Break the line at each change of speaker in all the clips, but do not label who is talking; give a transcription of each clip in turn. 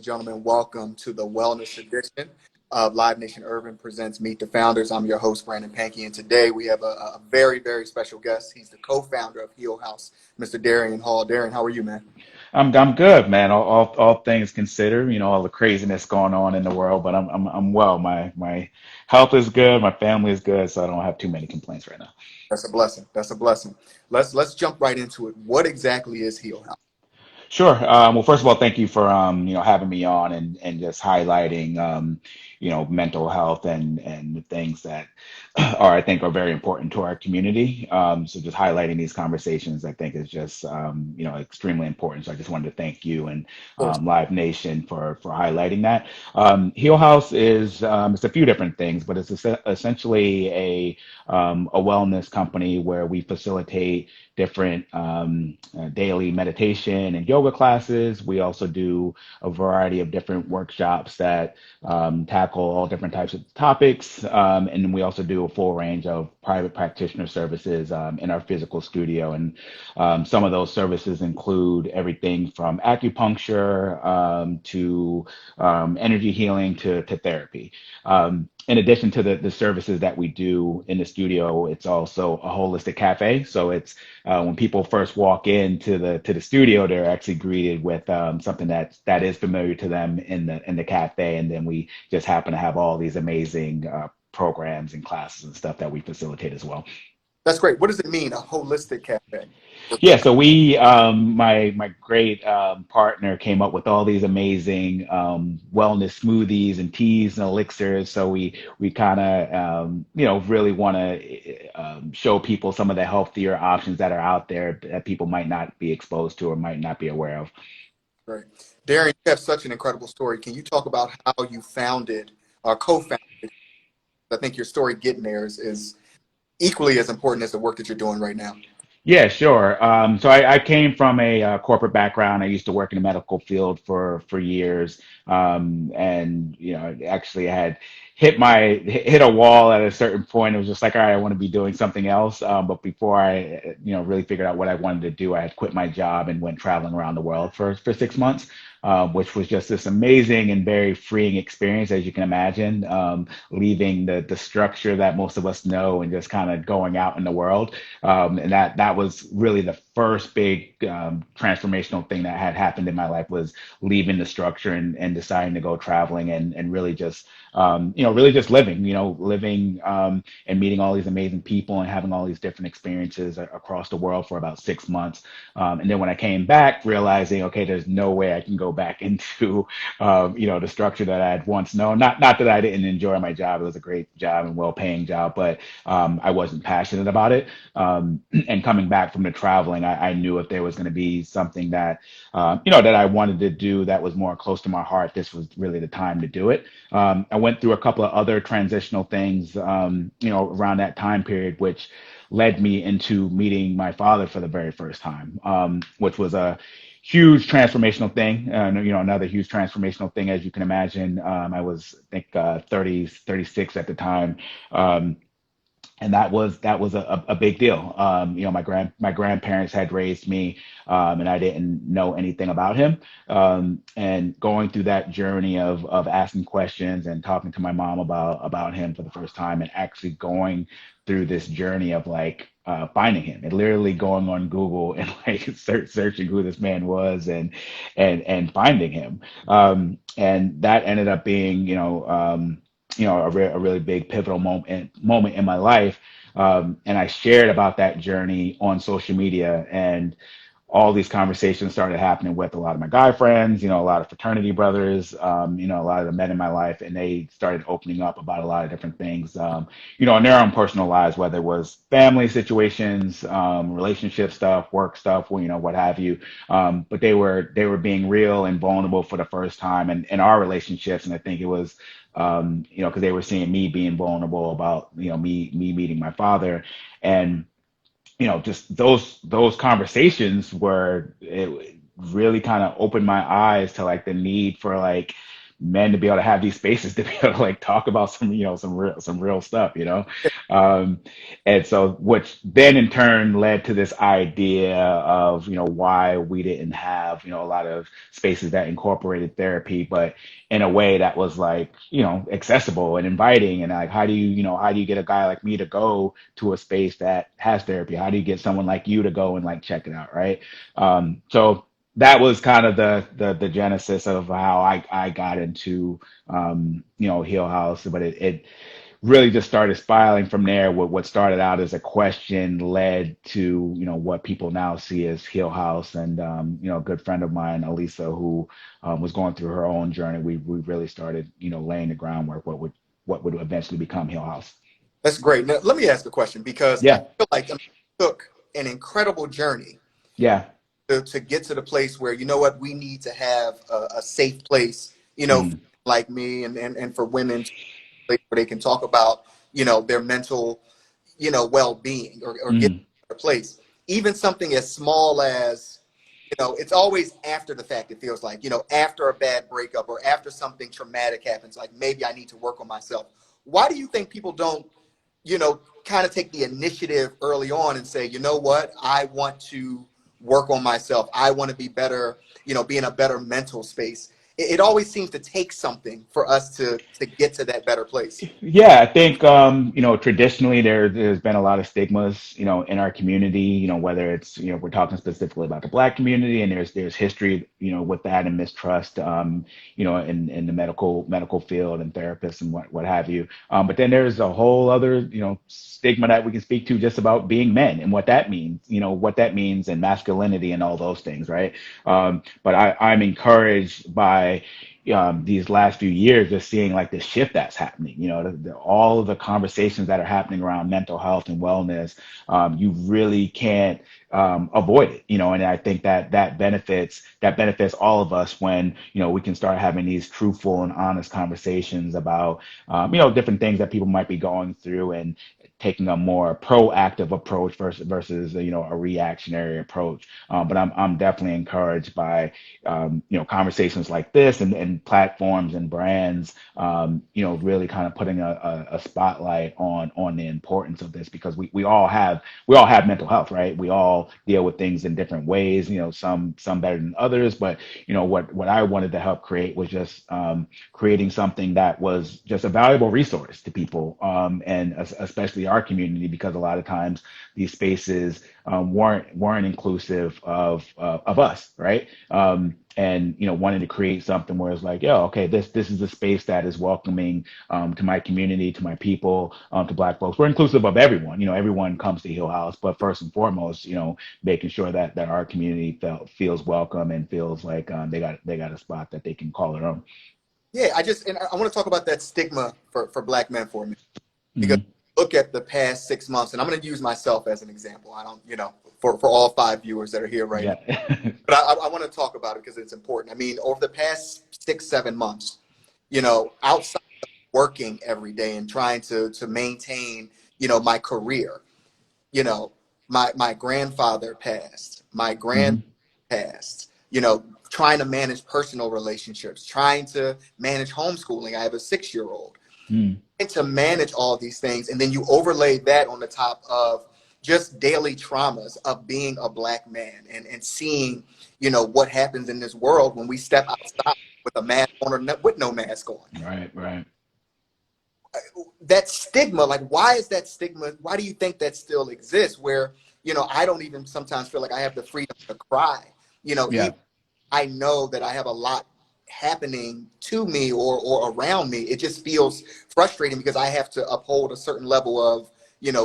gentlemen, welcome to the Wellness Edition of Live Nation Urban Presents Meet the Founders. I'm your host, Brandon Pankey, and today we have a very, very special guest. He's the co-founder of HealHaus, Mr. Darian Hall. Darian, how are you, man?
I'm good, man. All things considered, all the craziness going on in the world, but I'm well. My health is good, my family is good, so I don't have too many complaints right now.
That's a blessing. That's a blessing. Let's jump right into it. What exactly is HealHaus?
Sure. Well, first of all, thank you for having me on and just highlighting mental health and the things that I think are very important to our community. So just highlighting these conversations, I think is just extremely important. So I just wanted to thank you and
Of course.
Live Nation for highlighting that. Heal House is it's a few different things, but it's essentially a wellness company where we facilitate different daily meditation and yoga classes. We also do a variety of different workshops that tackle all different types of topics. And then we also do a full range of private practitioner services in our physical studio. And some of those services include everything from acupuncture to energy healing to therapy. In addition to the services that we do in the studio, it's also a holistic cafe. So it's when people first walk into the studio, they're actually greeted with something that is familiar to them in the cafe, and then we just happen to have all these amazing programs and classes and stuff that we facilitate as well.
That's great. What does it mean, a holistic cafe?
Yeah, so we, my great partner came up with all these amazing wellness smoothies and teas and elixirs. So we kind of really want to show people some of the healthier options that are out there that people might not be exposed to or might not be aware of.
Right. Darian, you have such an incredible story. Can you talk about how you founded or co-founded? I think your story getting there is equally as important as the work that you're doing right now.
Yeah, sure. So I came from a corporate background. I used to work in the medical field for years, and actually I had hit a wall at a certain point. It was just like, all right, I want to be doing something else. But before I really figured out what I wanted to do, I had quit my job and went traveling around the world for 6 months. Which was just this amazing and very freeing experience, as you can imagine, leaving the structure that most of us know and just kind of going out in the world. And that was really the first big transformational thing that had happened in my life, was leaving the structure and deciding to go traveling and really just really just living and meeting all these amazing people and having all these different experiences across the world for about 6 months. And then when I came back, realizing, okay, there's no way I can go back into the structure that I had once known. Not that I didn't enjoy my job; it was a great job and well-paying job, but I wasn't passionate about it. And coming back from the traveling, I knew if there was going to be something that that I wanted to do that was more close to my heart, this was really the time to do it. I went through a couple of other transitional things, around that time period, which led me into meeting my father for the very first time, which was a huge transformational thing. Another huge transformational thing, as you can imagine. I was, I think, 36 at the time. And that was a big deal. My grandparents had raised me, and I didn't know anything about him. And going through that journey of asking questions and talking to my mom about him for the first time, and actually going through this journey of like finding him, and literally going on Google and like searching who this man was, and finding him. And that ended up being a really big pivotal moment in my life. And I shared about that journey on social media, and all these conversations started happening with a lot of my guy friends, a lot of fraternity brothers, a lot of the men in my life, and they started opening up about a lot of different things, in their own personal lives, whether it was family situations, relationship stuff, work stuff, what have you. But they were being real and vulnerable for the first time in our relationships, and I think it was, because they were seeing me being vulnerable about, me meeting my father, and just those conversations were, it really kind of opened my eyes to like the need for like men to be able to have these spaces to be able to like talk about some, some real stuff, Um, and so, which then in turn led to this idea of, why we didn't have, a lot of spaces that incorporated therapy, but in a way that was like, accessible and inviting. And like, how do you get a guy like me to go to a space that has therapy? How do you get someone like you to go and like check it out, right? So that was kind of the genesis of how I got into, Heal House, but it really just started spiraling from there. What started out as a question led to, what people now see as Heal House. And, a good friend of mine, Elisa, who was going through her own journey, we really started, laying the groundwork, what would eventually become Heal House.
That's great. Now, let me ask a question because I
Yeah.
feel like it took an incredible journey
Yeah.
to get to the place where, you know what, we need to have a safe place,
Mm,
like me and for women, where they can talk about, their mental, well-being or get
mm,
to a place. Even something as small as, it's always after the fact, it feels like, after a bad breakup or after something traumatic happens, like maybe I need to work on myself. Why do you think people don't, kind of take the initiative early on and say, you know what, I want to work on myself. I want to be better, be in a better mental space. It always seems to take something for us to get to that better place.
Yeah, I think traditionally there's been a lot of stigmas, in our community, whether it's, we're talking specifically about the Black community, and there's history, with that and mistrust, in the medical field and therapists and what have you. But then there's a whole other, stigma that we can speak to just about being men and what that means and masculinity and all those things, right? But I'm encouraged by these last few years, just seeing like the shift that's happening, all of the conversations that are happening around mental health and wellness, you really can't avoid it, and I think that benefits all of us when, we can start having these truthful and honest conversations about, different things that people might be going through, and taking a more proactive approach versus a reactionary approach. But I'm definitely encouraged by conversations like this, and platforms and brands, really kind of putting a spotlight on the importance of this, because we all have mental health, right? We all deal with things in different ways, some better than others. But what I wanted to help create was just creating something that was just a valuable resource to people, and especially our community, because a lot of times these spaces weren't inclusive of us, right? And wanting to create something where it's like, yeah, okay, this is a space that is welcoming, to my community, to my people, to Black folks. We're inclusive of everyone. Everyone comes to Heal House, but first and foremost, making sure that our community feels welcome and feels like, they got a spot that they can call their own.
Yeah, and I want to talk about that stigma for Black men for a minute, because
Hmm.
look at the past 6 months, and I'm going to use myself as an example. I don't, for all 5 viewers that are here right now,
Yeah.
but I want to talk about it because it's important. I mean, over the past 6, 7 months, outside working every day and trying to maintain, my career, you know, my grandfather passed, my grand
Hmm.
passed, trying to manage personal relationships, trying to manage homeschooling. I have a 6-year old.
Hmm.
And to manage all these things, and then you overlay that on the top of just daily traumas of being a Black man, and seeing, what happens in this world when we step outside with a mask on or with no mask on.
Right. Right.
That stigma, like, why is that stigma? Why do you think that still exists? Where, I don't even sometimes feel like I have the freedom to cry.
Yeah.
Even I know that I have a lot happening to me or around me. It just feels frustrating because I have to uphold a certain level of,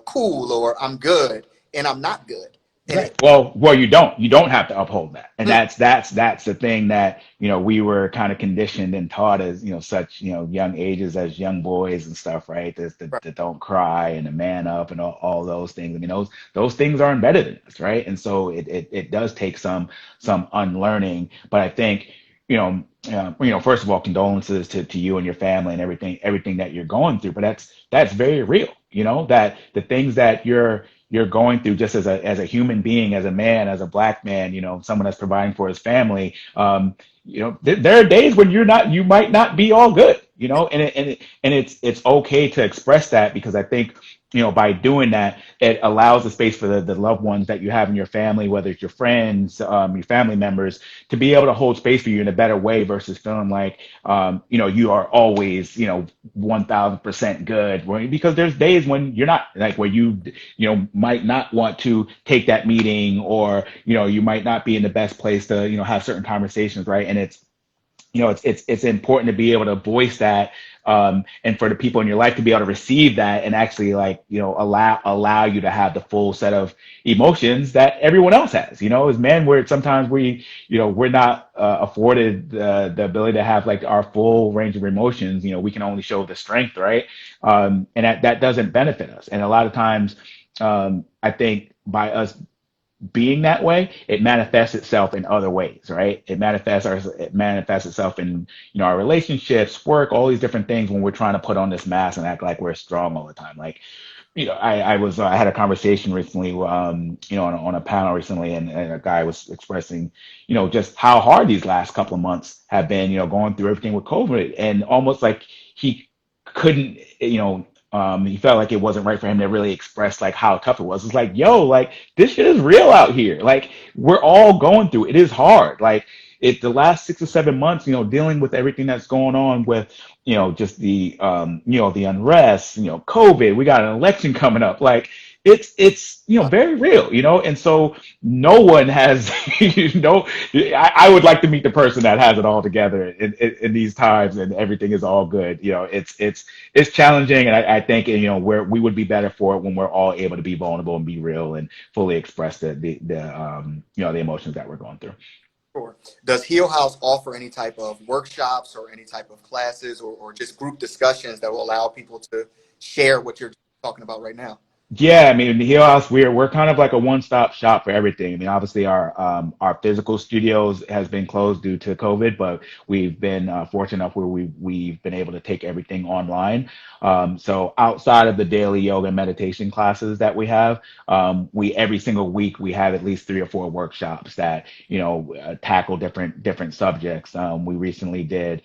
cool, or I'm good and I'm not good. And
Right. Well, you don't have to uphold that, and
mm,
that's the thing that we were kind of conditioned and taught as such young ages, as young boys and stuff, right? The don't cry and the man up and all those things. I mean, those things are embedded in us, right? And so it does take some unlearning, but I think first of all, condolences to you and your family and everything that you're going through, but that's very real. That the things that you're going through just as a human being, as a man, as a black man, someone that's providing for his family. There are days when you might not be all good, and it's okay to express that, because I think, by doing that, it allows the space for the loved ones that you have in your family, whether it's your friends, your family members, to be able to hold space for you in a better way, versus feeling like, you are always, 1000% good. Because there's days when you're not, like, where might not want to take that meeting, or, you might not be in the best place to, have certain conversations, right? And it's important to be able to voice that, and for the people in your life to be able to receive that, and actually, like, allow you to have the full set of emotions that everyone else has. As men, where sometimes we're not afforded the ability to have, like, our full range of emotions. We can only show the strength, right? And that doesn't benefit us. And a lot of times, I think, by us being that way, it manifests itself in other ways, right? It manifests itself in, our relationships, work, all these different things, when we're trying to put on this mask and act like we're strong all the time. Like, I had a conversation recently, on a panel recently, and a guy was expressing, just how hard these last couple of months have been, going through everything with COVID, and almost like he couldn't, he felt like it wasn't right for him to really express, like, how tough it was. It's like, yo, like, this shit is real out here. Like, we're all going through it. It is hard. Like, the last 6 or 7 months, dealing with everything that's going on with, just the unrest, COVID. We got an election coming up. Like, it's very real, and so no one has, I would like to meet the person that has it all together in these times, and everything is all good. It's challenging, and I think, we would be better for it when we're all able to be vulnerable and be real and fully express the emotions that we're going through.
Sure. Does HealHaus offer any type of workshops or any type of classes, or just group discussions that will allow people to share what you're talking about right now?
Yeah, I mean, the HealHaus, we're kind of like a one-stop shop for everything. I mean, obviously our physical studios has been closed due to COVID, but we've been fortunate enough where we've been able to take everything online. So outside of the daily yoga and meditation classes that we have, we every single week we have at least 3 or 4 workshops that, tackle different subjects. We recently did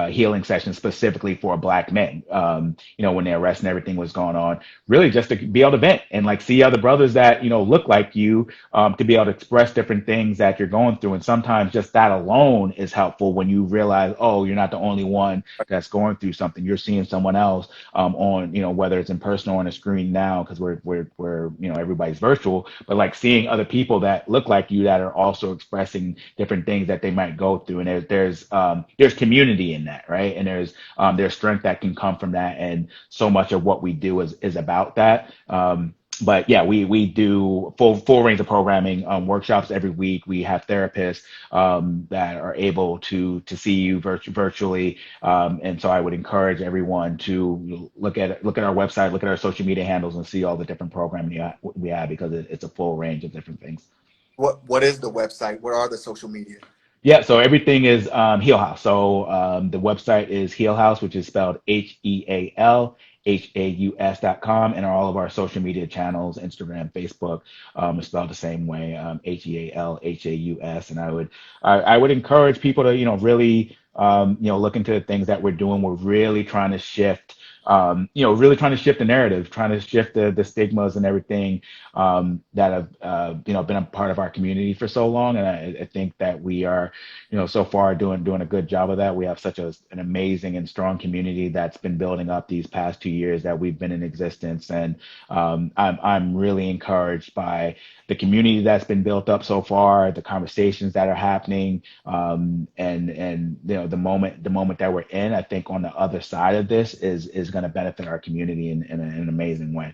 healing sessions specifically for Black men. When the arrest and everything was going on, really just to be able to vent and, like, see other brothers that, look like you, to be able to express different things that you're going through. And sometimes just that alone is helpful, when you realize, oh, you're not the only one that's going through something. You're seeing someone else, on, whether it's in person or on a screen now, because we're everybody's virtual, but, like, seeing other people that look like you that are also expressing different things that they might go through. And there's community in that, right? And there's strength that can come from that, and so much of what we do is about that. But yeah, we do full range of programming, workshops every week. We have therapists that are able to see you virtually, and so I would encourage everyone to look at our website, look at our social media handles, and see all the different programming we have, because it's a full range of different things.
What is the website? What are the social media?
Yeah, so everything is HealHaus. So the website is HealHaus, which is spelled HealHaus.com, and all of our social media channels, Instagram, Facebook, is spelled the same way, HealHaus. And I would encourage people to, really, look into the things that we're doing. We're really trying to shift. Really trying to shift the narrative, trying to shift the stigmas and everything that have been a part of our community for so long. And I think that we are, so far doing a good job of that. We have such an amazing and strong community that's been building up these past 2 years that we've been in existence. And I'm really encouraged by the community that's been built up so far, the conversations that are happening, and the moment that we're in. I think on the other side of this is going to benefit our community in an amazing way.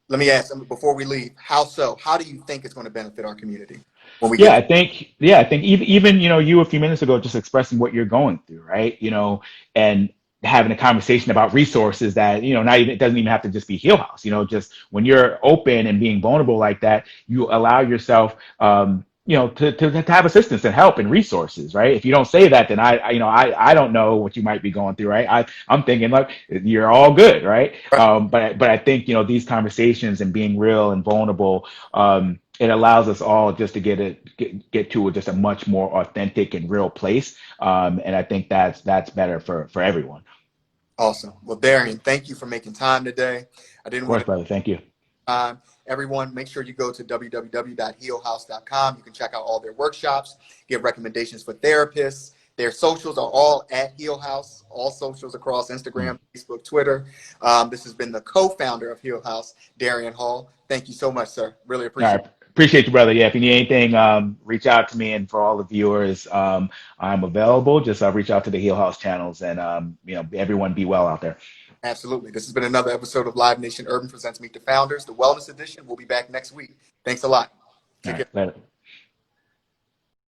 Let me ask before we leave, how so? How do you think it's going to benefit our community when we
Yeah,
get
I think even you a few minutes ago just expressing what you're going through, right? And having a conversation about resources that, not even, it doesn't even have to just be HealHaus, just when you're open and being vulnerable like that, you allow yourself to have assistance and help and resources, right? If you don't say that, then I don't know what you might be going through, right? I'm thinking like you're all good, right?
Right.
But I think these conversations and being real and vulnerable, it allows us all just to get to just a much more authentic and real place, and I think that's better for everyone.
Awesome. Well, Darian, thank you for making time today. I
Of
didn't want
course,
to
brother. Thank you.
everyone, make sure you go to www.healhaus.com. You can check out all their workshops, get recommendations for therapists. Their socials are all at HealHaus, all socials across
Mm.
Instagram, Facebook, Twitter. This has been the co-founder of HealHaus, Darian Hall. Thank you so much, sir. Really
All
appreciate
right. Appreciate you, brother. Yeah, if you need anything, reach out to me. And for all the viewers, I'm available. Just reach out to the Heal House channels, and everyone be well out there.
it. Absolutely. This has been another episode of Live Nation Urban Presents Meet the Founders, the Wellness Edition. We'll be back next week. Thanks a lot.
All
Take
right,
care.
later.